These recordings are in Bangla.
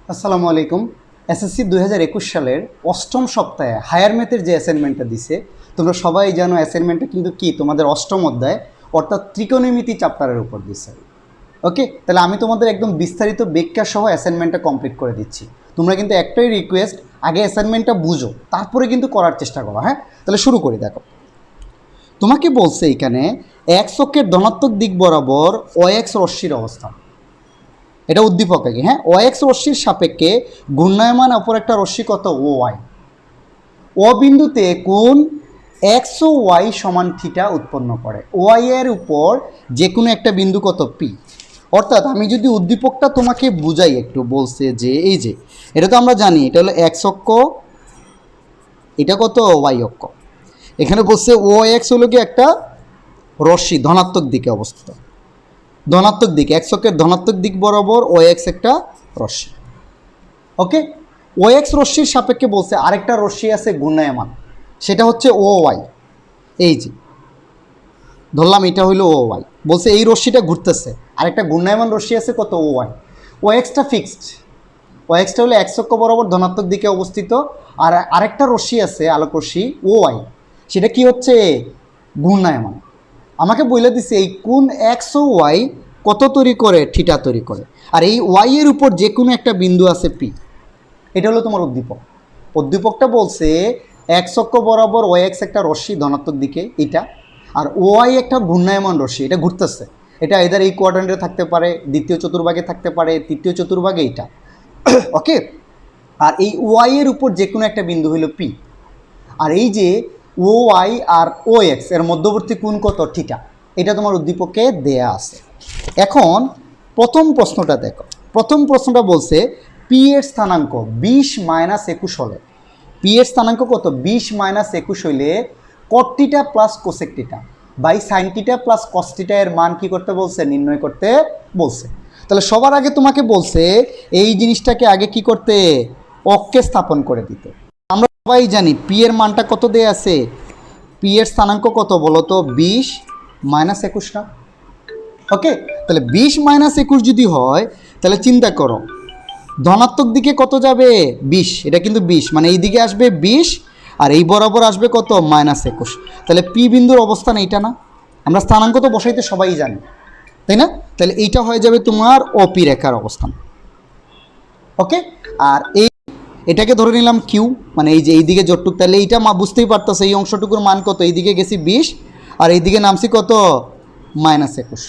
আসসালামু আলাইকুম। এসএসসি 2021 সালের অষ্টম সপ্তাহে হায়ার ম্যাথের যে অ্যাসাইনমেন্টটা দিছে, তোমরা সবাই জানো অ্যাসাইনমেন্টটা কিন্তু কি তোমাদের অষ্টম অধ্যায় অর্থাৎ ত্রিকোণমিতি চ্যাপ্টারের উপর দিছে। ওকে, তাহলে আমি তোমাদের একদম বিস্তারিত ব্যাখ্যা সহ অ্যাসাইনমেন্টটা কমপ্লিট করে দিচ্ছি। তোমরা কিন্তু একটাই রিকোয়েস্ট, আগে অ্যাসাইনমেন্টটা বুঝো, তারপরে কিন্তু করার চেষ্টা করো। হ্যাঁ, তাহলে শুরু করি। দেখো, তোমাকে বলছে এখানে এক্স অক্ষের ধনাত্মক দিক বরাবর ও এক্স রশ্মির অবস্থান। এটা উদ্দীপক আগে। হ্যাঁ, ও এক্স রশ্মির সাপেক্ষে ঘূর্ণায়মান অপর একটা রশ্মি কত ও ওয়াই। ও বিন্দুতে কোণ এক্স ও ওয়াই সমান থিটা উৎপন্ন করে। ওয়াই এর উপর যে কোনো একটা বিন্দু কত পি। অর্থাৎ আমি যদি উদ্দীপকটা তোমাকে বুঝাই একটু, বলছে যে এই যে এটা তো আমরা জানি এটা হলো এক্স অক্ষ, এটা কত ওয়াই অক্ষ। এখানে বলছে ও এক্স হলো কি একটা রশ্মি ধনাত্মক দিকে অবস্থিত, ধনাত্মক দিক, এক্স অক্ষের ধনাত্মক দিক বরাবর ও এক্স একটা রশ্মি। ওকে, ও এক্স রশ্মির সাপেক্ষে বলছে আরেকটা রশ্মি আছে ঘূর্ণায়মান, সেটা হচ্ছে ও ওয়াই। এই যে ধরলাম এটা হইলো ও ওয়াই, বলছে এই রশ্মিটা ঘুরতেছে, আরেকটা ঘূর্ণায়মান রশ্মি আছে কত ও ওয়াই। ও এক্সটা ফিক্সড, ও এক্সটা হলো এক্স অক্ষ বরাবর ধনাত্মক দিকে অবস্থিত, আর আরেকটা রশ্মি আছে আলোক রশ্মি ও ওয়াই, সেটা কি হচ্ছে ঘূর্ণায়মান। আমাকে বলে দিছে এই কোণ এক্স ও ওয়াই কত তৈরি করে, থিটা তৈরি করে। আর এই ওয়াই এর উপর যে কোনো একটা বিন্দু আছে পি। এটা হলো তোমার উদ্দীপক। উদ্দীপকটা বলছে এক্স অক্ষ বরাবর ওয়াই এক্স একটা রশ্মি ধনাত্মক দিকে এটা, আর ওয়াই একটা ঘূর্ণায়মান রশ্মি, এটা ঘুরতেছে। এটা এদের এই কোয়াড্রেন্টে থাকতে পারে, দ্বিতীয় চতুর্ভাগে থাকতে পারে, তৃতীয় চতুর্ভাগে এটা। ওকে, আর এই ওয়াই এর উপর যে কোনো একটা বিন্দু হলো পি। আর এই যে ও ওয়াই আর ও এক্স এর মধ্যবর্তী কোণ কত থিটা, এটা তোমার উদ্দীপকে দেয়া আছে। এখন প্রথম প্রশ্নটা দেখো, প্রথম প্রশ্নটা বলছে পি এর স্থানাঙ্ক 20 - 21 হলে, পি এর স্থানাঙ্ক কত 20 - 21 হইলে cot theta plus cosec theta by sine theta plus cos theta এর মান কি করতে বলছে, নির্ণয় করতে বলছে। তাহলে সবার আগে তোমাকে বলছে এই জিনিসটাকে আগে কি করতে, অক্ষে স্থাপন করে দিতে। আমরা সবাই জানি পি এর মানটা কত দেয়া আছে, পি এর স্থানাঙ্ক কত বলো তো 20 - 21 না। ওকে, তাহলে 20 - 21 যদি হয়, তাহলে চিন্তা করো ধনাত্মক দিকে কত যাবে 20, এটা কিন্তু 20, মানে এই দিকে আসবে 20 আর এই বরাবর আসবে কত -21। তাহলে পি বিন্দুর অবস্থান এইটা না, আমরা স্থানাঙ্ক তো বসাইতে সবাই জানি, তাই না? তাহলে এইটা হয়ে যাবে তোমার অপি রেখার অবস্থান। ওকে, আর এই এটাকে ধরে নিলাম কিউ, মানে এই যে এইদিকে যতটুক, তাহলে এইটা বুঝতেই পারতেছে এই অংশটুকুর মান কত, এইদিকে গেছি 20 আর এইদিকে নামছি কত -21।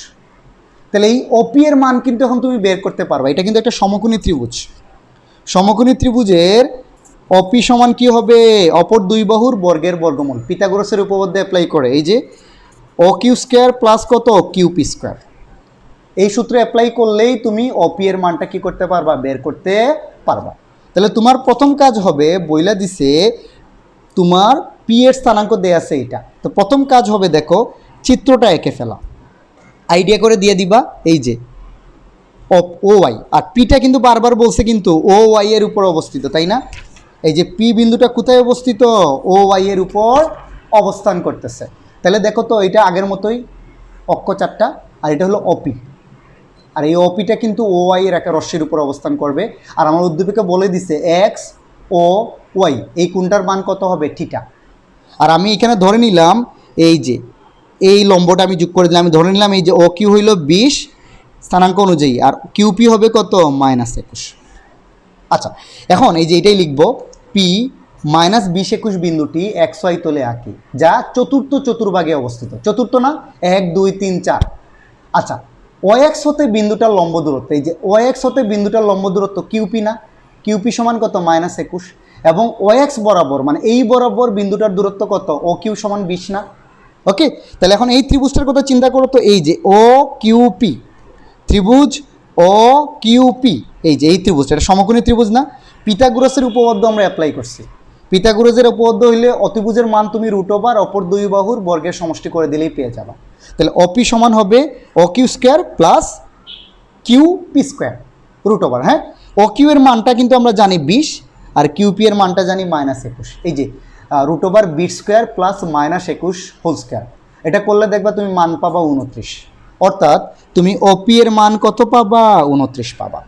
তাহলে এই ওপি এর মান কিন্তু এখন তুমি বের করতে পারবা। এটা কিন্তু একটা সমকোণী ত্রিভুজ, সমকোণী ত্রিভুজের অপি সমান কি হবে, অপর দুই বাহুর বর্গের বর্গমূল। পিথাগোরাসের উপপাদ্য অ্যাপ্লাই করে এই যে ও কিউ স্কোয়ার প্লাস কত কিউ পি স্কোয়ার, এই সূত্র অ্যাপ্লাই করলেই তুমি অপি এর মানটা কি করতে পারবা, বের করতে পারবা। তাহলে তোমার প্রথম কাজ হবে, বইলা দিছে তোমার পি এর স্থানাঙ্ক দেয়া আছে এটা, তো প্রথম কাজ হবে দেখো চিত্রটা এঁকে ফেলা, আইডিয়া করে দিয়ে দিবা এই যে ও ওয়াই, আর পিটা কিন্তু বারবার বলছে কিন্তু ও ওয়াই এর উপর অবস্থিত, তাই না? এই যে পি বিন্দুটা কোথায় অবস্থিত, ও ওয়াই এর উপর অবস্থান করতেছে। তাহলে দেখো তো এটা আগের মতোই অক্ষ চারটা, আর এটা হলো অপি, আর এই অপিটা কিন্তু ও ওয়াই এর একটা রশ্মির উপর অবস্থান করবে। আর আমার উদ্দীপিকা বলে দিছে এক্স ও ওয়াই এই কোণটার মান কত হবে থিটা। আর আমি এখানে ধরে নিলাম এই যে এই লম্বটা আমি যোগ করে দিলাম, আমি ধরে নিলাম এই যে ও কিউ হইল 20 স্থানাঙ্ক অনুযায়ী, আর কিউপি হবে কত -21। আচ্ছা, এখন এই যে এটাই লিখবো পি -20 21 বিন্দুটি এক্স ওয়াই তলে আঁকি, যা চতুর্থ চতুর্ভাগে অবস্থিত। চতুর্থ না, 1 2 3 4। আচ্ছা, ও এক্স হতে বিন্দুটার লম্ব দূরত্ব, এই যে ও এক্স হতে বিন্দুটার লম্ব দূরত্ব কিউপি না, কিউপি সমান কত -21, এবং ও এক্স বরাবর মানে এই বরাবর বিন্দুটার দূরত্ব কত, ও কিউ সমান 20 না। ওকে, তাহলে এখন এই ত্রিভুজটার কথা চিন্তা করো তো, এই যে ও কিউপি ত্রিভুজ, ও কিউপি, এই যে এই ত্রিভুজটা, এটা সমকোণী ত্রিভুজ না। পিথাগোরাসের উপপাদ্য আমরা অ্যাপ্লাই করছি। পিথাগোরাসের উপপাদ্য হইলে অতিভুজের মান তুমি রুট ওভার অপর দুই বাহুর বর্গের সমষ্টি করে দিলেই পেয়ে যাবা। তাহলে অপি সমান হবে O Q square plus Q P square root over. হ্যাঁ, ও কিউ এর মানটা কিন্তু আমরা জানি 20 আর কিউপি এর মানটা জানি -21। এই যে root over 20 square plus -21 whole square, এটা করলে দেখবা তুমি মান পাবা 29। অর্থাৎ তুমি ওপি এর মান কত পাবা, 29 পাবা।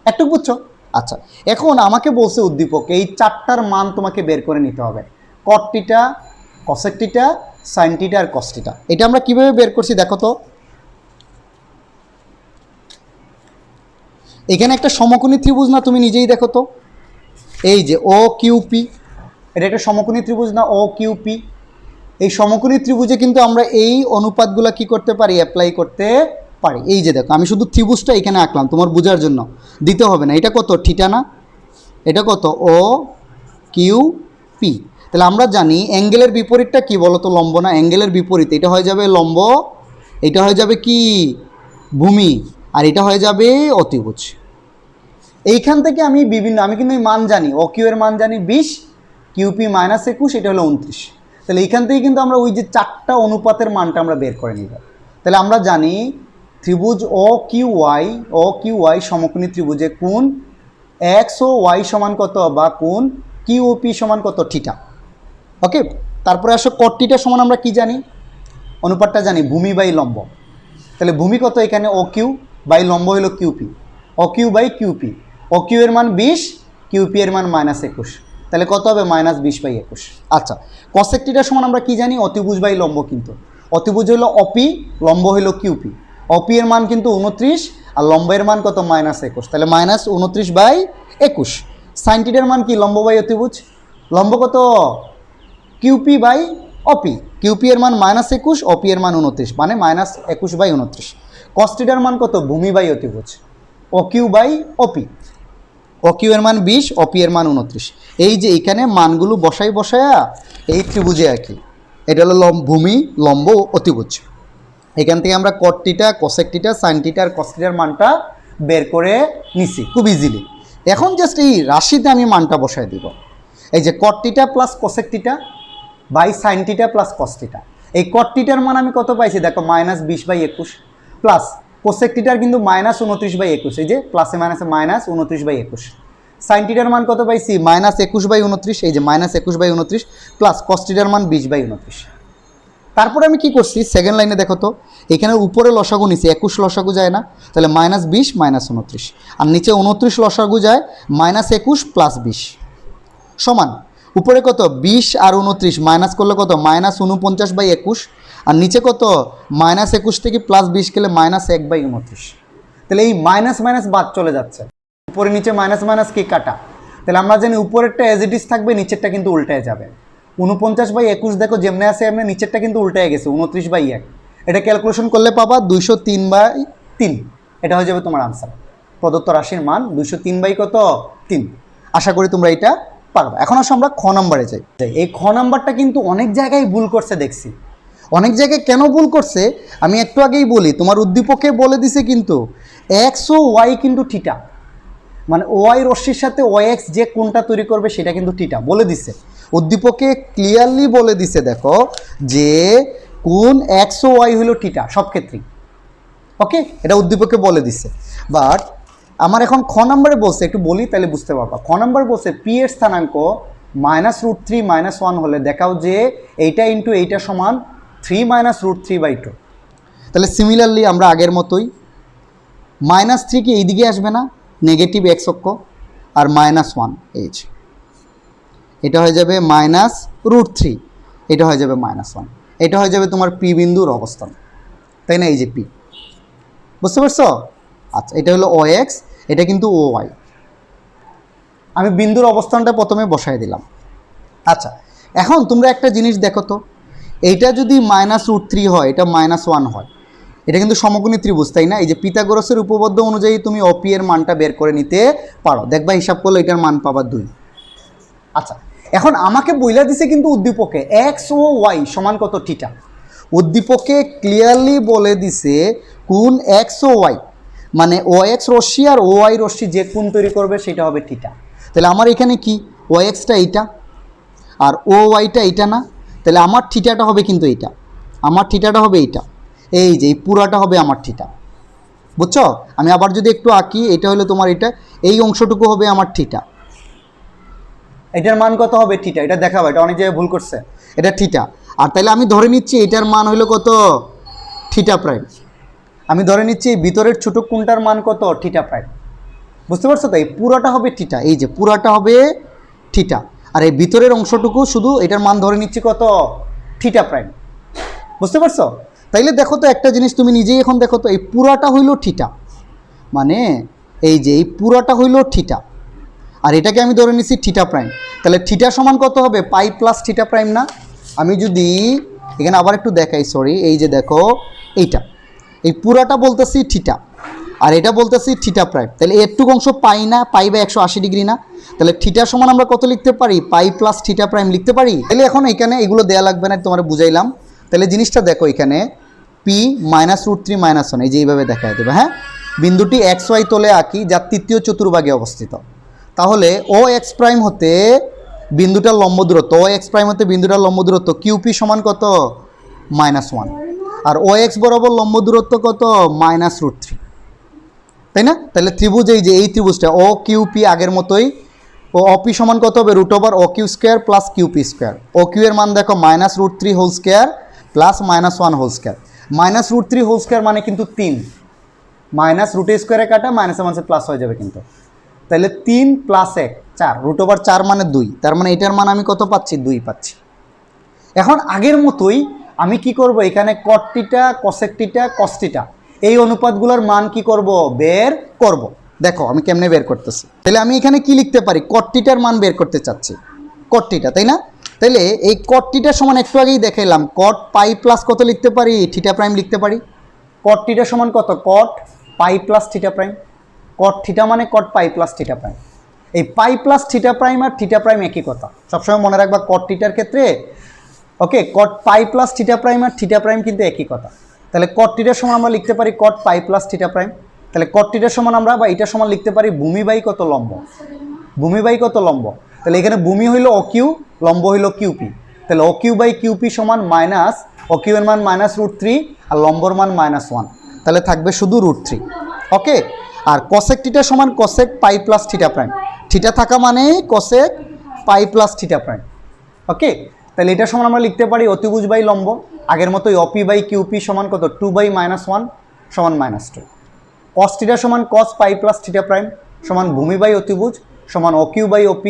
একটু বুঝছো? আচ্ছা, এখন আমাকে বলছে উদ্দীপক এই চারটার মান তোমাকে বের করে নিতে হবে, cot theta, cosec theta, sine theta আর কস থিটা। এটা আমরা কিভাবে বের করছি দেখো তো। এখানে একটা সমকোণী ত্রিভুজ না, তুমি নিজেই দেখো তো, এই যে ও কিউপি, এটা একটা সমকোণী ত্রিভুজ না, ও কিউপি। এই সমকোণী ত্রিভুজে কিন্তু আমরা এই অনুপাতগুলো কি করতে পারি, অ্যাপ্লাই করতে পারি। এই যে দেখো, আমি শুধু ত্রিভুজটা এখানে আঁকলাম তোমার বোঝার জন্য, দিতে হবে না। এটা কত থিটা না, এটা কত ও কিউ পি। তাহলে আমরা জানি অ্যাঙ্গেলের বিপরীতটা কি বলো তো, লম্ব না? অ্যাঙ্গেলের বিপরীত এটা হয়ে যাবে লম্ব, এটা হয়ে যাবে কি ভূমি, আর এটা হয়ে যাবে অতিভুজ। এইখান থেকে আমি কিন্তু এই মান জানি, ও কিউ এর মান জানি 20, কিউপি -21, এটা হলো 29। তাহলে এইখান থেকে কিন্তু আমরা ওই যে চারটা অনুপাতের মানটা আমরা বের করে নিব। তাহলে আমরা জানি ত্রিভুজ ও কিউ ওয়াই সমকোণী ত্রিভুজে কোণ এক্স ও ওয়াই সমান কত, বা কোণ কিউ ও পি সমান কত, থিটা। ওকে, তারপরে আসো কট থিটা সমান আমরা কি জানি, অনুপাতটা জানি ভূমি বাই লম্ব। তাহলে ভূমি কত এখানে ও কিউ, বাই লম্ব হলো QP, O Q by QP. O Q এর মান 20, কিউপি এর মান -21, তাহলে কত হবে -20/21। আচ্ছা, কসেক থিটা সমান আমরা কি জানি, অতিভুজ বাই লম্ব। কিন্তু অতিভুজ হলো অপি, লম্ব হলো কিউপি। অপি এর মান কিন্তু 29 আর লম্বের মান কত -21, তাহলে -29/21। সাইন থিটার মান কি, লম্ব বাই অতিভুজ, লম্ব কত কিউপি বাই অপি, কিউপি এর মান -21, অপি এর মান 29, মানে -21/29। কস থিটার মান কত, ভূমি বাই অতিভুজ, O Q by OP, O Q এর মান 20, অপি এর মান 29। এই যে এখানে মানগুলো বসায়া এই ত্রিভুজে আঁকি, এটা হলো ভূমি, লম্ব, অতিভুজ। এখান থেকে আমরা cot theta, cosec theta, sine theta আর কস থিটার মানটা বের করে নিছি খুব ইজিলি। এখন জাস্ট এই রাশিতে আমি মানটা বসায় দিব। এই যে cot theta plus cosec theta by sine theta plus cos theta. এই কট থিটার মান আমি কত পাইছি দেখো, -20/21, প্লাস কোসেক থিটার কিন্তু -29/21, এই যে প্লাসে মাইনাসে -29/21। সাইন থিটার মান কত পাইছি, -21/29, এই যে -21/29, প্লাস কস থিটার মান 20/29। তারপরে আমি কি করছি, সেকেন্ড লাইনে দেখো তো, এখানে উপরে লসাগু নিছি, 21 লসাগু যায় না, তাহলে -20 -29, আর নিচে 29 লসাগু যায়, -21 + 20 সমান উপরে কত 20 আর 29 মাইনাস করলে কত -49/21, আর নিচে কত -21 থেকে +20 গেলে -1/29। তাহলে এই মাইনাস মাইনাস বাদ চলে যাচ্ছে, উপরে নিচে মাইনাস মাইনাস কি কাটা। তাহলে আমরা জানি উপরেরটা অ্যাজ ইট ইজ থাকবে, নিচেরটা কিন্তু উল্টায় যাবে। 49/21 দেখো যেমনি আছে এমনি, নিচেরটা কিন্তু উল্টায় গেছে 29/1। এটা ক্যালকুলেশন করলে পাবা 203/3, এটা হয়ে যাবে তোমার আনসার। প্রদত্ত রাশির মান 203/3। আশা করি তোমরা এটা পারবা। এখন আসো আমরা খ নাম্বারে যাই। এই খ নাম্বারটা কিন্তু অনেক জায়গায় ভুল করছে দেখছি। অনেক জায়গায় কেন ভুল করছে আমি একটু আগেই বলি, তোমার উদ্দীপকে বলে দিছে কিন্তু এক্স ও ওয়াই কিন্তু থিটা, মানে ওয়াই রশ্মির সাথে ওয়াই এক্স যে কোণটা তৈরি করবে সেটা কিন্তু থিটা বলে দিছে। উদ্দীপকে ক্লিয়ারলি বলে দিছে দেখো যে কোণ এক্স ও ওয়াই হলো থিটা সব ক্ষেত্রেই। ওকে, এটা উদ্দীপকে বলে দিছে। বাট আমার এখন খ নাম্বারে বলছে, একটু বলি তাহলে বুঝতে পারবা। খ নাম্বার বলছে পি এর স্থানাঙ্ক -√3 -1 হলে দেখাও যে এইটা ইন্টু এইটা সমান 3 -√3/2। তাহলে সিমিলারলি আমরা আগের মতোই -3 কি এইদিকে আসবে না, নেগেটিভ এক্স অক্ষ, আর -1 এইচ, এটা হয়ে যাবে -√3, এটা হয়ে যাবে -1, এটা হয়ে যাবে তোমার পি বিন্দুর অবস্থান, তাই না? এই যে পি, বুঝতে পারছো? আচ্ছা, এটা হলো ও এক্স, এটা কিন্তু ও ওয়াই। আমি বিন্দুর অবস্থানটা প্রথমে বসাই দিলাম। আচ্ছা, এখন তোমরা একটা জিনিস দেখো তো, এইটা যদি -√3 হয়, এটা -1 হয়, এটা কিন্তু সমকোণী ত্রিভুজ, তাই না? এই যে পিথাগোরাসের উপপাদ্য অনুযায়ী তুমি অপি এর মানটা বের করে নিতে পারো, দেখবা হিসাব করলে এটার মান পাবা 2। আচ্ছা, এখন আমাকে বইলা দিছে কিন্তু উদ্দীপকে এক্স ও ওয়াই সমান কত থিটা। উদ্দীপকে ক্লিয়ারলি বলে দিছে কোণ এক্স ও ওয়াই, মানে ও এক্স রশ্মি আর ও ওয়াই রশ্মি যে কোণ তৈরি করবে সেটা হবে থিটা। তাহলে আমার এখানে কি ও এক্সটা এইটা আর ও ওয়াইটা এইটা না, তাহলে আমার থিটাটা হবে কিন্তু এইটা, আমার থিটাটা হবে এইটা, এই যে এই পুরাটা হবে আমার থিটা, বুঝছো? আমি আবার যদি একটু আঁকি, এটা হলো তোমার এটা, এই অংশটুকু হবে আমার থিটা, এটার মান কত হবে থিটা, এটা দেখাবো, এটা অনেক জায়গায় ভুল করছে, এটা থিটা। আর তাহলে আমি ধরে নিচ্ছি এটার মান হলো কত থিটা প্রাইম, আমি ধরে নিচ্ছি ভিতরের ছোট কোণটার মান কত থিটা প্রাইম, বুঝতে পারছো? তো এই পুরাটা হবে থিটা, এই যে পুরাটা হবে থিটা, আর এই ভিতরের অংশটুকু শুধু এটার মান ধরে নিচ্ছি কত, থিটা প্রাইম। বুঝতে পারছো? তাইলে দেখো তো একটা জিনিস তুমি নিজেই এখন দেখো তো, এই পুরাটা হইল থিটা, মানে এই যে এই পুরাটা হইল থিটা, আর এটাকে আমি ধরে নিচ্ছি থিটা প্রাইম। তাহলে থিটা সমান কত হবে, পাই প্লাস থিটা প্রাইম না? আমি যদি এখানে আবার একটু দেখাই, সরি, এই যে দেখো এইটা, এই পুরাটা বলতেছি থিটা, আর এটা বলতেছি থিটা প্রাইম। তাহলে এরটুকু অংশ পাই না, পাই বা 180 ডিগ্রি না? তাহলে থিটা সমান আমরা কত লিখতে পারি, পাই প্লাস থিটা প্রাইম লিখতে পারি। তাহলে এখন এখানে এগুলো দেওয়া লাগবে না, তোমার বুঝাইলাম। তাহলে জিনিসটা দেখো, এখানে পি -√3 -1 এই যে এইভাবে দেখাই দেবে। হ্যাঁ, বিন্দুটি এক্স ওয়াই তলে আঁকি, যার তৃতীয় চতুর্ভাগে অবস্থিত। তাহলে ও এক্স প্রাইম হতে বিন্দুটার লম্ব দূরত্ব, ও এক্স প্রাইম হতে বিন্দুটার লম্ব দূরত্ব কিউপি সমান কত, -1, আর ও এক্স বরাবর লম্ব দূরত্ব কত, -√3, তাই না? তাহলে ত্রিভুজ, এই যে এই ত্রিভুজটা ও কিউপি আগের মতোই, ও অপি সমান কত হবে, √OQ² plus QP square. O Q এর মান দেখো -√3 whole square plus -1 whole square. -√3 whole square মানে কিন্তু 3, -√² কাটা মাইনাসে মাইনাসে প্লাস হয়ে যাবে কিন্তু। তাহলে 3 + 1 4, √4 মানে 2, তার মানে এটার মান আমি কত পাচ্ছি, 2 পাচ্ছি। এখন আগের মতোই আমি কি করব, এখানে কট থিটা, কোসেক থিটা, কস থিটা এই অনুপাতগুলোর মান কি করব, বের করব। দেখো আমি কেমনে বের করতেছি। তাহলে আমি এখানে কি লিখতে পারি, কট থিটার মান বের করতে চাচ্ছি, কট থিটা, তাই না? তাহলে এই কট থিটার সমান একটু আগেই দেখাইলাম, কট পাই প্লাস কত লিখতে পারি, থিটা প্রাইম লিখতে পারি। কট থিটা সমান কত, cot pi plus theta prime. Cot theta মানে cot pi plus theta prime. এই পাই প্লাস থিটা প্রাইম আর থিটা প্রাইম একই কথা, সবসময় মনে রাখবা কট থিটার ক্ষেত্রে। Okay, cot pi plus theta prime আর থিটা প্রাইম কিন্তু একই কথা। তাহলে কট থিটার সমান আমরা লিখতে পারি কট পাই প্লাস থিটা প্রাইম। তাহলে কট থিটার সমান আমরা বা এটার সমান লিখতে পারি ভূমি বাই কত, লম্ব। ভূমি বাই কত, লম্ব। তাহলে এখানে ভূমি হইল OQ, লম্ব হইল QP। তাহলে OQ বাই QP সমান মাইনাস, OQ এর মান -√3 আর লম্বর মান -1, তাহলে থাকবে শুধু √3। ওকে, আর কোসেক থিটা সমান cosec pi plus theta prime. Theta থাকা মানে cosec pi plus theta prime. Okay, তাহলে এটার সমান আমরা লিখতে পারি অতিভুজ বাই লম্ব, আগের মতোই OP বাই QP সমান কত, 2 বাই -1 সমান -2। কস থিটা সমান কস পাই প্লাস থিটা প্রাইম সমান ভূমি বাই অতিভুজ সমান OQ বাই OP,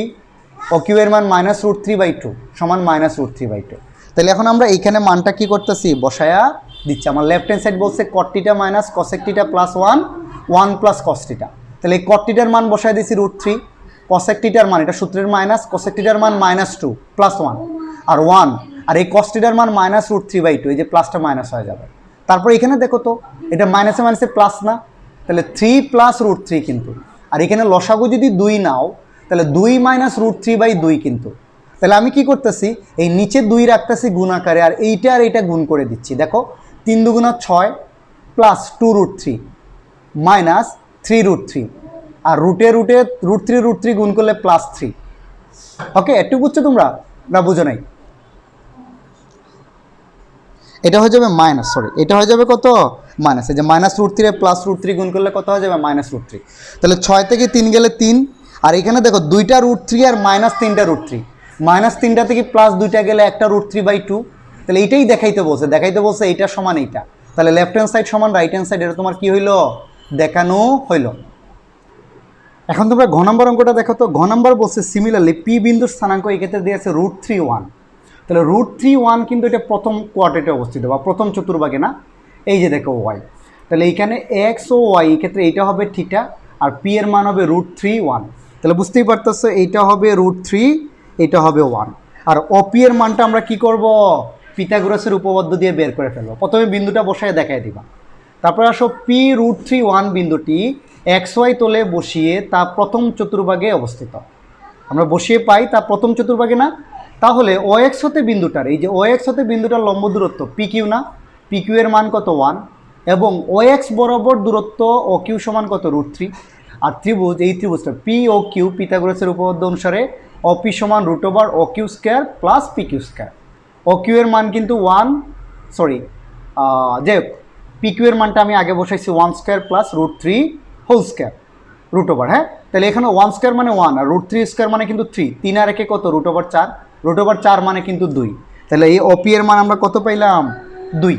OQ এর মান -√3/2 সমান -√3/2। তাহলে এখন আমরা এইখানে মানটা কি করতেছি, বসায়া দিচ্ছি। আমার লেফট হ্যান্ড সাইড বলছে কট theta minus cosec theta plus 1 plus cos theta. তাহলে এই কট থিটার মান বসায় দিচ্ছি √3, কোসেক থিটার মান, এটা সূত্রের মাইনাস, কোসেক থিটার মান -2 প্লাস 1 আর 1, আর এই কস থিটার মান -√3/2, এই যে প্লাসটা মাইনাস হয়ে যাবে। তারপর এখানে দেখো তো, এটা মাইনাসে মাইনাসে প্লাস না, তাহলে 3 প্লাস √3 কিন্তু, আর এখানে লসাগু যদি 2 নাও তাহলে 2 -√3/2 কিন্তু। তাহলে আমি কি করতেছি, এই নিচে 2 রাখতেছি গুণ আকারে, আর এইটা আর এইটা গুণ করে দিচ্ছি। দেখো 3 × 2 = 6 প্লাস 2√3 মাইনাস 3√3, আর রুটে √3 গুণ করলে +3। ওকে, একটু বুঝছো তোমরা না বুঝো নাই? এটা হয়ে যাবে মাইনাস, সরি এটা হয়ে যাবে কত, মাইনাস। এই যে -√3 প্লাস √3 গুণ করলে কত হয়ে যাবে, -√3। তাহলে 6 থেকে 3 গেলে 3, আর এখানে দেখো 2টা √3 আর -3টা √3, -3টা থেকে +2টা গেলে একটা √3/2। তাহলে এইটাই দেখাইতে বলছে এইটা সমান এইটা। তাহলে লেফট হ্যান্ড সাইড সমান রাইট হ্যান্ড সাইড, এটা তোমার কি হইলো, দেখানো হইলো। এখন তোমরা ঘ নম্বর অঙ্কটা দেখো তো। ঘ নম্বর বলছে সিমিলারলি পি বিন্দুর স্থানাঙ্ক এই ক্ষেত্রে দিয়েছে √3,1। তাহলে √3,1 কিন্তু এটা প্রথম কোয়ার্টেটে অবস্থিত বা প্রথম চতুর্ভাগে না। এই যে দেখো ওয়াই, তাহলে এইখানে এক্স ও ওয়াই এই ক্ষেত্রে এইটা হবে থিটা, আর পি এর মান হবে √3,1। তাহলে বুঝতেই পারতেছো এইটা হবে √3, এটা হবে 1, আর OP এর মানটা আমরা কি করব, পিথাগোরাসের উপপাদ্য দিয়ে বের করে ফেলবো। প্রথমে বিন্দুটা বসায় দেখাই দিবা। তারপরে আসো পি √3,1 বিন্দুটি XY তলে বসিয়ে তা প্রথম চতুর্ভাগে অবস্থিত। আমরা বসিয়ে পাই তা প্রথম চতুর্ভাগে না। তাহলে OX হতে বিন্দুটার, এই যে OX হতে বিন্দুটার লম্ব দূরত্ব PQ না, PQ এর মান কত 1, এবং OX বরাবর দূরত্ব OQ সমান কত √3। আর ত্রিভুজ, এই ত্রিভুজটা POQ পিথাগোরাসের উপপাদ্য অনুসারে OP সমান √OQ² প্লাস PQ²। OQ এর মান কিন্তু 1, সরি যাই হোক, PQ এর মানটা আমি আগে বসাইছি 1² প্লাস √3 হোল স্কোয়ার √, হ্যাঁ। তাহলে এখানে 1² মানে 1 আর √3² মানে কিন্তু 3, 3 আর একে কত √4, √4 মানে কিন্তু 2। তাহলে এই OP এর মান আমরা কত পাইলাম, 2।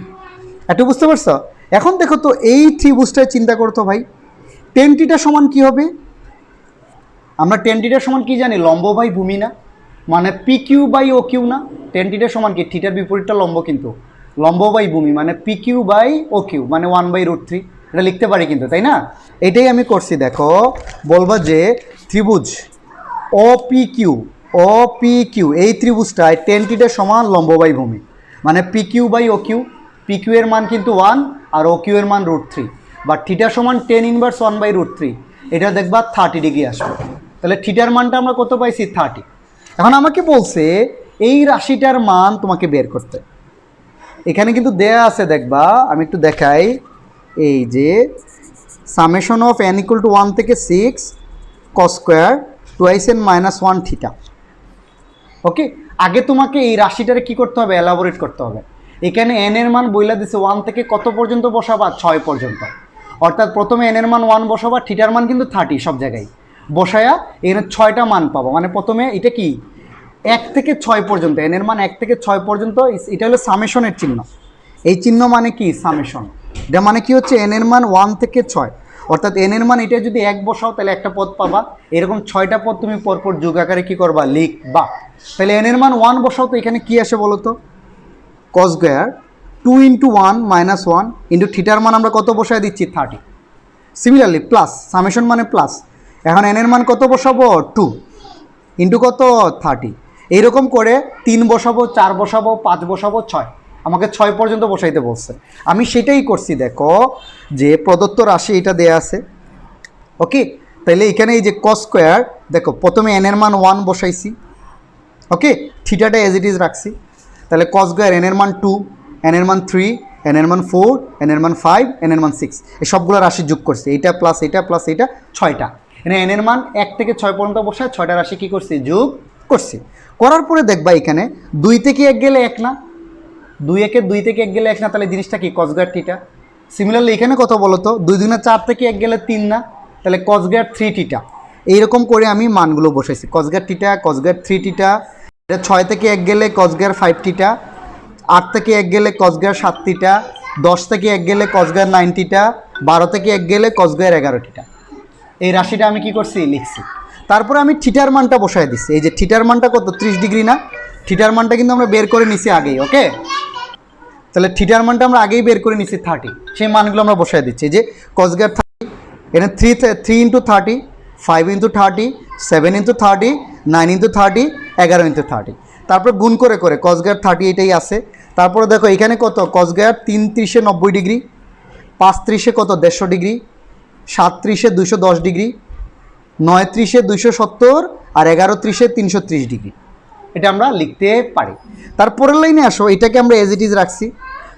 একটু বুঝতে পারছো? এখন দেখো তো এই ত্রিভুজটায় চিন্তা করতো ভাই, tan θ সমান কি হবে, আমরা টেন থিটার সমান কি জানি, লম্ব বাই ভূমি না, মানে P Q by O Q না। টেন থিটার সমান কি, থিটার বিপরীতটা লম্ব, কিন্তু লম্ব বাই ভূমি মানে P Q by O Q মানে 1/√3, এটা লিখতে পারি কিন্তু, তাই না? এটাই আমি করছি। দেখো বলবা যে ত্রিভুজ ও পি কিউ এই ত্রিভুজটায় টেন থিটার সমান লম্ব বাই ভূমি মানে P Q by O Q. P Q এর মান কিন্তু 1 আর ও কিউ এর মান √3, বা থিটা সমান টেন ইনভার্স 1/√3, এটা দেখবা 30 ডিগ্রি আসবে। তাহলে থিটার মানটা আমরা কত পাইছি, 30। এখন আমাকে বলছে এই রাশিটার মান তোমাকে বের করতে। এখানে কিন্তু দেয়া আছে, দেখবা আমি একটু দেখাই, এই যে সামেশন অফ n = 1 থেকে 6 cos স্কোয়ার 2n - 1 থিটা। ওকে, আগে তোমাকে এই রাশিটারে কি করতে হবে, এলাবোরেট করতে হবে। এখানে n এর মান বইলা দিছে 1 থেকে কত পর্যন্ত বসাবা, 6 পর্যন্ত। অর্থাৎ প্রথমে n এর মান 1 বসাবা, থিটার মান কিন্তু 30 সব জায়গায় বসায়া এখানে 6টা মান পাবো। মানে প্রথমে এটা কি 1 থেকে 6 পর্যন্ত, n এর মান 1 থেকে 6 পর্যন্ত, এটা হলো সামেশনের চিহ্ন। এই চিহ্ন মানে কি, সামেশন। এটা মানে কি হচ্ছে n এর মান 1 থেকে 6, অর্থাৎ n এর মান এটা যদি 1 বসাও তাহলে একটা পদ পাবা, এরকম 6টা পদ তুমি পরপর যোগ আকারে কি করবা, লিখবা। তাহলে n এর মান 1 বসাও, তো এখানে কি আসে বলো তো, cos স্কোয়ার 2 × 1 - 1 ইন্টু থিটার মান আমরা কত বসায় দিচ্ছি, 30। সিমিলারলি প্লাস, সামেশন মানে প্লাস, এখন n এর মান কত বসাবো, 2 ইন্টু কত, 30। এইরকম করে 3 বসাবো, 4 বসাবো, 5 বসাবো, 6, আমাকে 6 পর্যন্ত বসাইতে বলছে। আমি সেটাই করছি। দেখো যে প্রদত্ত রাশি এটা দেয়া আছে, ওকে। তাইলে এখানে এই যে cos স্কোয়ার, দেখো প্রথমে n এর মান 1 বসাইছি, ওকে, থিটাটা এজ ইট ইজ রাখছি। তাহলে cos স্কোয়ার n এর মান 2, n এর মান 3, n এর মান 4, n এর মান 5, n এর মান 6, এই সবগুলো রাশি যোগ করছি, এইটা প্লাস এইটা প্লাস এইটা, 6টা। এখানে n এর মান 1 থেকে 6 পর্যন্ত বসায় 6টা রাশি কি করছি, যোগ করছি। করার পরে দেখবা এখানে 2 থেকে 1 গেলে 1 না, 2 থেকে 1 গেলে 1 না, তাহলে জিনিসটা কি, cos স্কয়ার থিটা। সিমিলারলি এখানে কত বলো তো, 2 × 4 থেকে 1 গেলে 3 না, তাহলে cos স্কয়ার 3 থিটা। এইরকম করে আমি মানগুলো বসাইছি, cos square theta, cos square 3 theta. এটা 6 থেকে 1 গেলে cos স্কয়ার 5 থিটা, 8 থেকে 1 গেলে cos স্কয়ার 7 থিটা, 10 থেকে 1 গেলে cos স্কয়ার 9 থিটা, 12 থেকে 1 গেলে cos স্কয়ার 11 থিটা। এই রাশিটা আমি কি করছি, লিখছি। তারপরে আমি থিটার মানটা বসায় দিচ্ছি। এই যে থিটার মানটা কত, 30 ডিগ্রি না, থিটার মানটা কিন্তু আমরা বের করে নিছি আগেই, ওকে। তাহলে থিটার মানটা আমরা আগেই বের করে নিছি 30, সেই মানগুলো আমরা বসায় দিচ্ছি। যে cos স্কয়ার 30, এখানে 3 × 30, 5 × 30, 7 × 30, 9 × 30, 11 × 30, তারপর গুণ করে করে cos স্কয়ার 30 এটাই আছে। তারপরে দেখো এখানে কত, cos স্কয়ার 3 × 30 = 90 ডিগ্রি, 5 × 30 কত, 150 ডিগ্রি, 7 × 30 = 210 ডিগ্রি, 9 × 30 = 270, আর 11 × 30 = 330 ডিগ্রি। এটা আমরা লিখতে পারি। তারপরের লাইনে আসো, এটাকে আমরা এজ ইট ইজ রাখছি,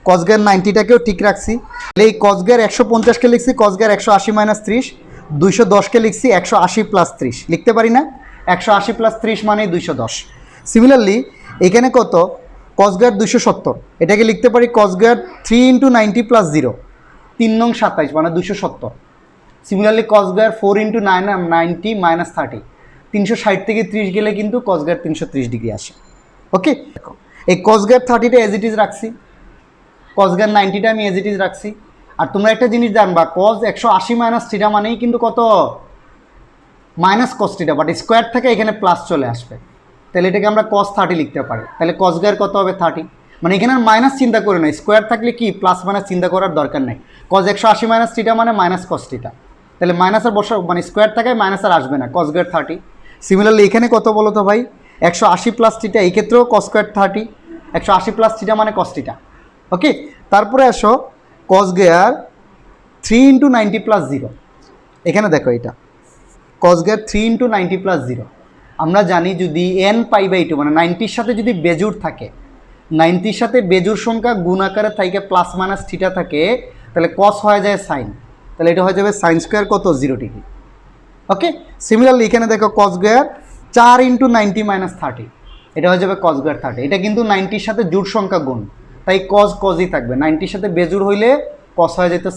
cos স্কয়ার 90টাকেও ঠিক রাখছি। তাহলে এই cos স্কয়ার 150কে লিখছি cos স্কয়ার 180 - 30, 210কে লিখছি 180 + 30, লিখতে পারি না, 180 + 30 মানে 210। সিমিলারলি এখানে কত, cos স্কয়ার 270, এটাকে লিখতে পারি cos স্কয়ার 3 × 90 + 0, 3 নং 27 মানে 270। সিমিলারলি cos স্কয়ার 4 × 90 - 30, 360 থেকে 30 গেলে কিন্তু cos স্কয়ার 330 ডিগ্রি আসে, ওকে। দেখো এই cos স্কয়ার 30টা এজ ইট ইজ রাখছি, cos স্কয়ার 90টা আমি এজ ইট ইজ রাখছি। আর তোমরা একটা জিনিস জানবা, cos 180 - থিটা মানেই কিন্তু কত, minus cos theta, but square থেকে এখানে প্লাস চলে আসবে, তাহলে এটাকে আমরা cos 30 লিখতে পারি। তাহলে cos স্কয়ার কত হবে, 30। মানে এখানে মাইনাস চিন্তা করে না, স্কোয়ার থাকলে কি প্লাস মাইনাস চিন্তা করার দরকার নেই। cos 180 - থিটা মানে মাইনাস cos থিটা, তাহলে মাইনাসের বসা মানে স্কোয়ার থাকায় মাইনাস আর আসবে না, cos স্কয়ার 30। সিমিলারলি এখানে কত বলো তো ভাই, 180 + থিটা, এই ক্ষেত্রেও cos স্কয়ার 30, 180 + থিটা মানে cos থিটা, ওকে। তারপরে আসো cos স্কয়ার 3 × 90 + 0, এখানে দেখো এটা cos স্কয়ার 3 × 90 + 0। আমরা জানি যদি n π/2 মানে 90-র সাথে যদি বেজোড় থাকে, 90-র সাথে বেজোড় সংখ্যা গুণ আকারে থাকে প্লাস মাইনাস থিটা থাকে, তাহলে cos হয়ে যায় sin, তাহলে এটা হয়ে যাবে sin স্কয়ার কত, 0 ডিগ্রি, ওকে। সিমিলারলি এখানে দেখো cos স্কয়ার 4 × 90 - 30, এটা হয়ে যাবে cos স্কয়ার 30। এটা কিন্তু 90-র সাথে জোড় সংখ্যা গুণ, তাই cosই থাকবে, 90-র সাথে বেজোড় হইলে cos হয়ে যেত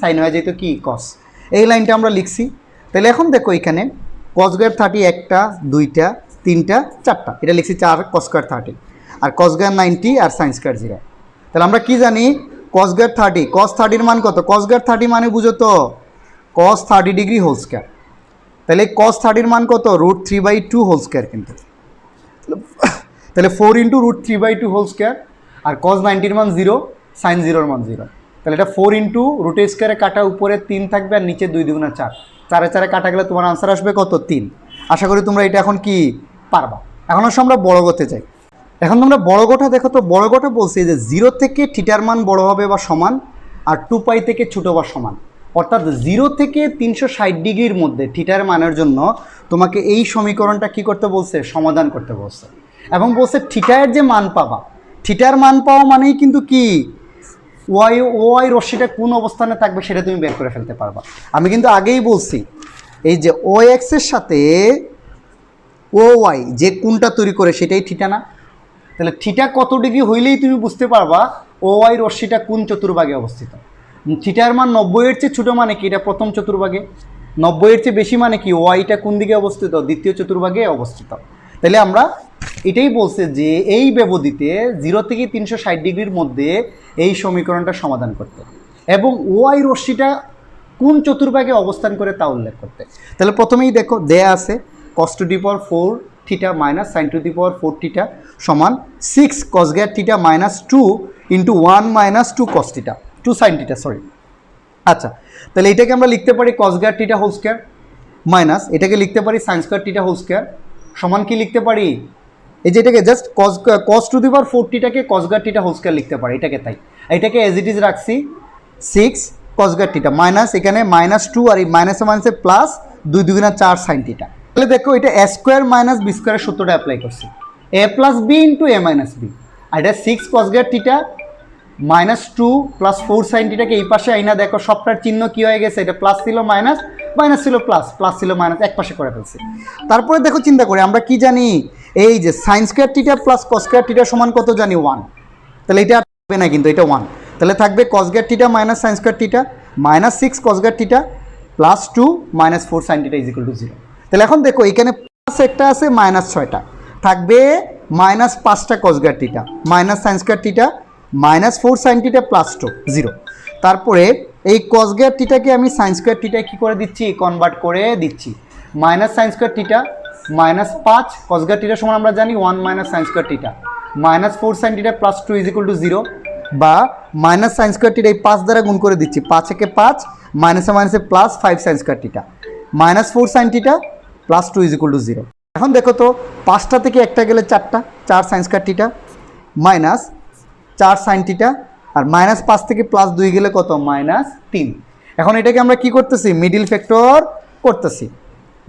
sin হয়ে যেত কি, cos। এই লাইনটা আমরা লিখছি। তাহলে এখন দেখো এখানে cos স্কয়ার 30 একটা, দুইটা, তিনটা, চারটা, এটা লিখছি 4 cos স্কয়ার 30, আর cos স্কয়ার 90 আর sin স্কয়ার 0। তাহলে আমরা কি জানি, cos স্কয়ার 30, cos 30-র মান কত, cos স্কয়ার 30 মানে বুঝো তো cos 30 ডিগ্রি হোল স্কয়ার, তাহলে cos 30 মান কত √3/2 হোল স্কয়ার কিন্তু, তাহলে 4 ইন্টু √3/2 হোল স্কয়ার, আর cos 90 মান 0, sin 0 মান 0, তাহলে এটা 4 ইন্টু রুট স্কয়ারে কাটা উপরে 3 থাকবে আর নিচে 2 2 4, 4 4 কাটা গেলে তোমার আনসার আসবে কত 3। আশা করি তোমরা এটা এখন কি পারবা। এখন আসলে আমরা বর্গতে যাই। এখন তোমরা বর্গটা দেখো তো, বর্গটা বলছে যে 0 থেকে থিটার মান বড় হবে বা সমান, আর 2π থেকে ছোট বা সমান, অর্থাৎ 0 থেকে 360 ডিগ্রির মধ্যে থিটার মানের জন্য তোমাকে এই সমীকরণটা কি করতে বলছে, সমাধান করতে বলছে। এবং বলছে থিটার যে মান পাবা, থিটার মান পাওয়া মানেই কিন্তু কি ওয়াই রশ্মিটা কোন অবস্থানে থাকবে সেটা তুমি বের করে ফেলতে পারবা। আমি কিন্তু আগেই বলছি এই যে ও এক্সের সাথে ও ওয়াই যে কোনটা তৈরি করে সেটাই থিটা না, তাহলে থিটা কত ডিগ্রি হইলেই তুমি বুঝতে পারবা ও ওয়াই রশ্মিটা কোন চতুর্ভাগে অবস্থিত। থিটার মান 90 এর চেয়ে ছোটো মানে কি, এটা প্রথম চতুর্ভাগে, 90 এর চেয়ে বেশি মানে কি ওয়াইটা কোন দিকে অবস্থিত, দ্বিতীয় চতুর্ভাগে অবস্থিত। তাহলে আমরা এটাই বলছে যে এই ব্যবধিতে 0 থেকে 360 ডিগ্রির মধ্যে এই সমীকরণটা সমাধান করতে এবং ওয়াই রশ্মিটা কোন চতুর্ভাগে অবস্থান করে তা উল্লেখ করতে। তাহলে প্রথমেই দেখো দেয়া আছে cos to the power 4 theta minus sine to the power 4 theta সমান 6 cos গ্যার theta minus 2 into 1 minus 2 cos theta 2 sine theta sorry. আচ্ছা, তাহলে এটাকে আমরা লিখতে পারি cos গ্যার থিটা হোল স্কয়ার মাইনাস এটাকে লিখতে পারি sine square theta whole square সমান কি লিখতে পারি, এই যে এটাকে just cos to the power 4 থিটাকে cos গ্যার থিটা হোল স্কয়ার লিখতে পারি, এটাকে তাই এটাকে এজ ইট ইজ রাখছি 6 cos গ্যার থিটা মাইনাস এখানে মাইনাস 2 আর এই মাইনাসে মাইনাসে প্লাস 2 2 4 সাইন থিটা। তাহলে দেখো এটা a স্কয়ার মাইনাস b স্কয়ারের সূত্রটা অ্যাপ্লাই করছি, a plus b into a minus b, আর এটা 6 cos গ্যার থিটা মাইনাস 2 প্লাস 4 সাইন থিটাকে এই পাশে আইনা দেখো সবটার চিহ্ন কি হয়ে গেছে, এটা প্লাস ছিল মাইনাস, মাইনাস ছিল প্লাস, প্লাস ছিল মাইনাস, এক পাশে করে ফেলছি। তারপরে দেখো চিন্তা করে আমরা কি জানি, এই যে sign square theta plus cos square theta সমান কত জানি 1, তাহলে এটা থাকবে না কিন্তু এটা 1, তাহলে থাকবে cos গ্যার theta minus sine square theta minus 6 cos গ্যার theta plus 2 minus 4 sine theta is equal to 0। তাহলে এখন দেখো এখানে প্লাস একটা আছে মাইনাস 6টা থাকবে মাইনাস 5টা cos গ্যার theta minus sine square theta minus 4 sine theta plus 2 0। তারপরে এই cos গ্যার থিটাকে আমি সাইন স্কয়ার থিটায় কী করে দিচ্ছি, কনভার্ট করে দিচ্ছি, minus sine square theta minus 5 cos গ্যার থিটার সমান আমরা জানি 1 minus sine square theta minus 4 sine theta plus 2 is equal to 0, বা মাইনাস সাইন স্কয়ার থিটা এই 5 দ্বারা গুণ করে দিচ্ছি, 5 একে 5 মাইনাসে মাইনাসে plus 5 sign square theta minus 4 sine theta plus 2 is equal to 0। এখন দেখো তো 5টা থেকে একটা গেলে 4টা 4 sine square theta minus 4 sine theta আর মাইনাস 5 থেকে প্লাস 2 গেলে কত মাইনাস 3। এখন এটাকে আমরা কি করতেছি, মিডিল ফ্যাক্টর করতেছি,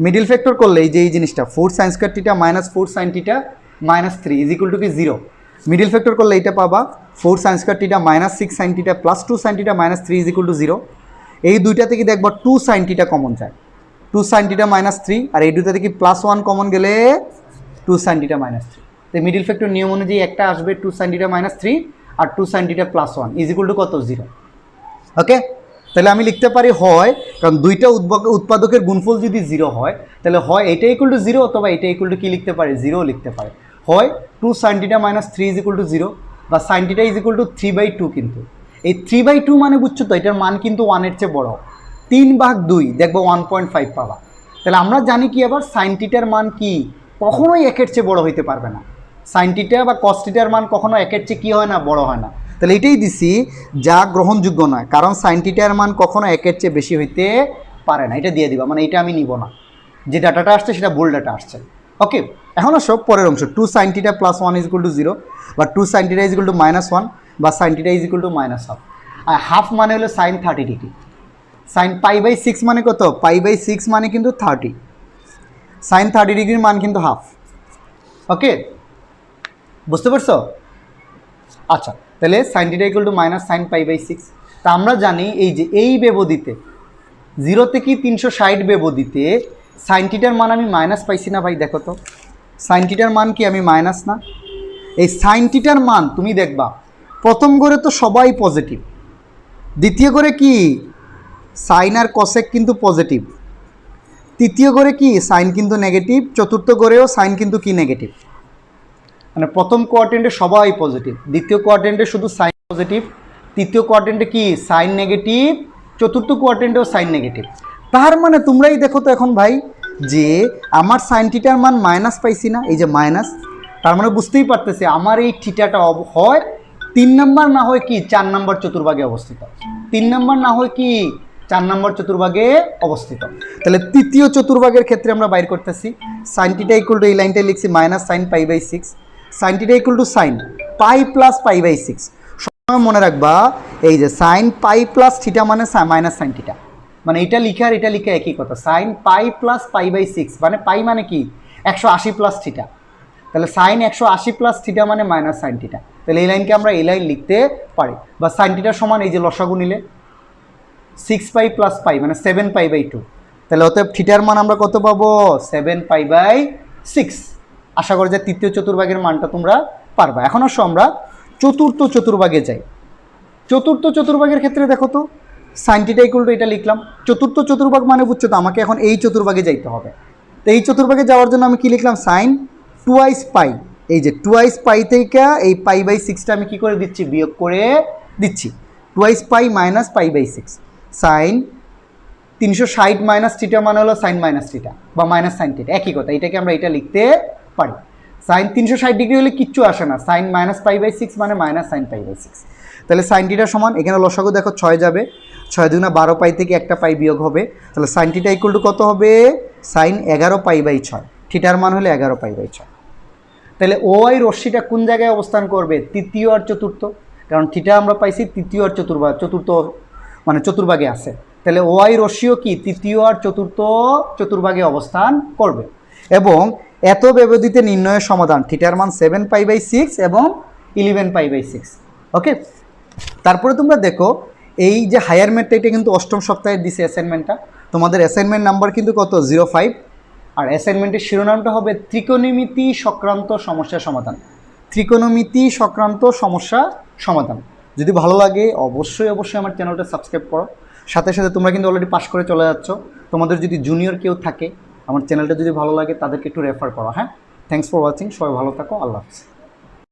মিডিল ফ্যাক্টর করলে এই যে এই জিনিসটা 4 sine square theta minus 4 sine theta minus 3 is equal two কি 0, মিডিল ফ্যাক্টর করলে এটা পাবা 4 sine square theta minus 6 sine theta plus 2 sine theta minus 3 is equal to 0। এই দুইটা থেকে দেখবা 2 সাইন থিটা কমন যায়, 2 সাইন থিটা মাইনাস 3, আর এই দুইটা থেকে প্লাস 1 কমন গেলে 2 সাইন থিটা মাইনাস 3। তো মিডিল ফ্যাক্টর নিয়ম অনুযায়ী একটা আসবে 2 সাইন থিটা মাইনাস 3 আর 2 sine theta plus 1 is equal to কত 0। ওকে, তাহলে আমি লিখতে পারি হয়, কারণ দুইটা উৎপাদকের গুণফল যদি 0 হয় তাহলে হয় এটা ইকুয়াল টু 0 অথবা এটা ইকুয়াল টু কি লিখতে পারে 0 লিখতে পারে, হয় 2 sine theta minus 3 is equal to 0 বা sine theta is equal two 3/2, কিন্তু এই 3/2 মানে বুঝছো তো এটার মান কিন্তু 1 এর চেয়ে বড়, 3/2 দেখবো 1.5 পাবা। তাহলে আমরা জানি কি আবার সাইন থিটার মান কি কখনোই 1 এর চেয়ে বড় হইতে পারবে না, সাইন থিটা বা cos থিটার মান কখনো 1 এর চেয়ে কী হয় না, বড় হয় না। তাহলে এটাই দিছি যা গ্রহণযোগ্য নয়, কারণ সাইন থিটার মান কখনো 1 এর চেয়ে বেশি হইতে পারে না, এটা দিয়ে দিবা, মানে এটা আমি নিব না, যে ডাটাটা আসছে সেটা ভুল ডাটা আসছে। ওকে, এখন আসো পরের অংশ, 2 sine theta plus 1 is equal to 0 বা 2 sine theta is equal to minus 1 বা sine theta is equal to minus half, আর হাফ মানে হলো সাইন 30 ডিগ্রি, সাইন π/6 মানে কত, π/6 মানে কিন্তু 30, সাইন 30 ডিগ্রির মান কিন্তু হাফ। ওকে, বুঝতে পারছো? আচ্ছা, তাহলে sine theta equal to minus sine π/6। তা আমরা জানি এই যে এই ব্যবধিতে 0 থেকে 360 ব্যবধিতে সাইন থিটার মান আমি মাইনাস পাইছি না ভাই, দেখো তো সাইন থিটার মান কি আমি মাইনাস না, এই সাইন থিটার মান তুমি দেখবা প্রথম করে তো সবাই পজিটিভ, দ্বিতীয় করে কি সাইন আর কসেক কিন্তু পজিটিভ, তৃতীয় করে কি সাইন কিন্তু নেগেটিভ, চতুর্থ করেও সাইন কিন্তু কি নেগেটিভ, মানে প্রথম কোয়াড্রেন্টে সবাই পজিটিভ, দ্বিতীয় কোয়াড্রেন্টে শুধু সাইন পজিটিভ, তৃতীয় কোয়াড্রেন্টে কি সাইন নেগেটিভ, চতুর্থ কোয়াড্রেন্টেও সাইন নেগেটিভ। তার মানে তোমরাই দেখো তো এখন ভাই যে আমার সাইন থিটার মান মাইনাস পাইছি না, এই যে মাইনাস, তার মানে বুঝতেই পারতেছি আমার এই থিটাটা হয় 3 নম্বর না হয় কি 4 নম্বর চতুর্ভাগে অবস্থিত, 3 নম্বর না হয় কি 4 নম্বর চতুর্ভাগে অবস্থিত। তাহলে তৃতীয় চতুর্ভাগের ক্ষেত্রে আমরা বাইর করতেছি সাইন থিটা ইকুয়াল টু, এই লাইনটাই লিখছি minus sine pi by 6, sine theta equal to sine pi plus pi by 6। সবসময় মনে রাখবা এই যে সাইন পাই প্লাস থিটা মানে মাইনাস সাইন থিটা, মানে এটা লিখা আর এটা লিখা একই কথা। Sine pi plus pi by 6 মানে পাই মানে কি 180 প্লাস থিটা, তাহলে সাইন 180 প্লাস থিটা মানে মাইনাস সাইন থিটা। তাহলে এই লাইনকে আমরা এই লাইন লিখতে পারি, বা সাইন থিটার সমান এই যে লসাগু নিলে 6 পাই প্লাস পাই মানে 7 পাই বাই 2। তাহলে অতএব থিটার মান আমরা কত পাবো 7 পাই বাই 6। আশা করি যে তৃতীয় চতুর্ভাগের মানটা তোমরা পারবা। এখন আসো আমরা চতুর্থ চতুর্ভাগে যাই। চতুর্থ চতুর্ভাগের ক্ষেত্রে দেখো তো সাইন থিটা ইকুয়াল টু এটা লিখলাম। চতুর্থ চতুর্ভাগ মানে বুঝছো তো আমাকে এখন এই চতুর্ভাগে যাইতে হবে। তো এই চতুর্ভাগে যাওয়ার জন্য আমি কি লিখলাম সাইন টুয়াইস পাই, এই যে টুয়াইস পাই থেকে এই পাই বাই 6টা আমি কি করে দিচ্ছি বিয়োগ করে দিচ্ছি, twice pi minus pi by 6 sine 360 minus theta মানে হলো সাইন মাইনাস থিটা বা মাইনাস সাইন থিটা, একই কথা। এটাকে আমরা এটা লিখতে পারি। সাইন 360 ডিগ্রি হলে কিচ্ছু আসে না, সাইন মাইনাস পাই বাই 6 মানে মাইনাস সাইন পাই বাই 6। তাহলে সাইন থিটা সমান, এখানে লসাগু দেখো 6 যাবে, 6 দুগুণা 12 পাই থেকে একটা পাই বিয়োগ হবে, তাহলে সাইন থিটা ইকুয়াল টু কত হবে সাইন 11 পাই বাই 6, থিটার মান হলে 11 পাই বাই 6। তাহলে ওআই রশ্মিটা কোন জায়গায় অবস্থান করবে তৃতীয় আর চতুর্থ, কারণ থিটা আমরা পাইছি তৃতীয় আর চতুর্থ মানে চতুর্ভাগে আছে। তাহলে ওআই রশ্মিও কি তৃতীয় আর চতুর্থ চতুর্ভাগে অবস্থান করবে। এবং এত ব্যবধিতে নির্ণয়ের সমাধান থিটার মান 7 পাই বাই 6 এবং 11 পাই বাই 6। ওকে, তারপরে তোমরা দেখো এই যে হায়ার ম্যাথটা এটা কিন্তু অষ্টম সপ্তাহে দিছে অ্যাসাইনমেন্টটা, তোমাদের অ্যাসাইনমেন্ট নাম্বার কিন্তু কত 05, আর অ্যাসাইনমেন্টের শিরোনামটা হবে ত্রিকোণমিতি সংক্রান্ত সমস্যা সমাধান। ত্রিকোণমিতি সংক্রান্ত সমস্যা সমাধান। যদি ভালো লাগে অবশ্যই আমার চ্যানেলটা সাবস্ক্রাইব করো। সাথে সাথে তোমরা কিন্তু অলরেডি পাস করে চলে যাচ্ছ, তোমাদের যদি জুনিয়র কেউ থাকে আমার চ্যানেলটা যদি ভালো লাগে তাদেরকে একটু রেফার করো। হ্যাঁ, থ্যাংকস ফর ওয়াচিং, সবাই ভালো থাকো, আল্লাহ হাফেজ।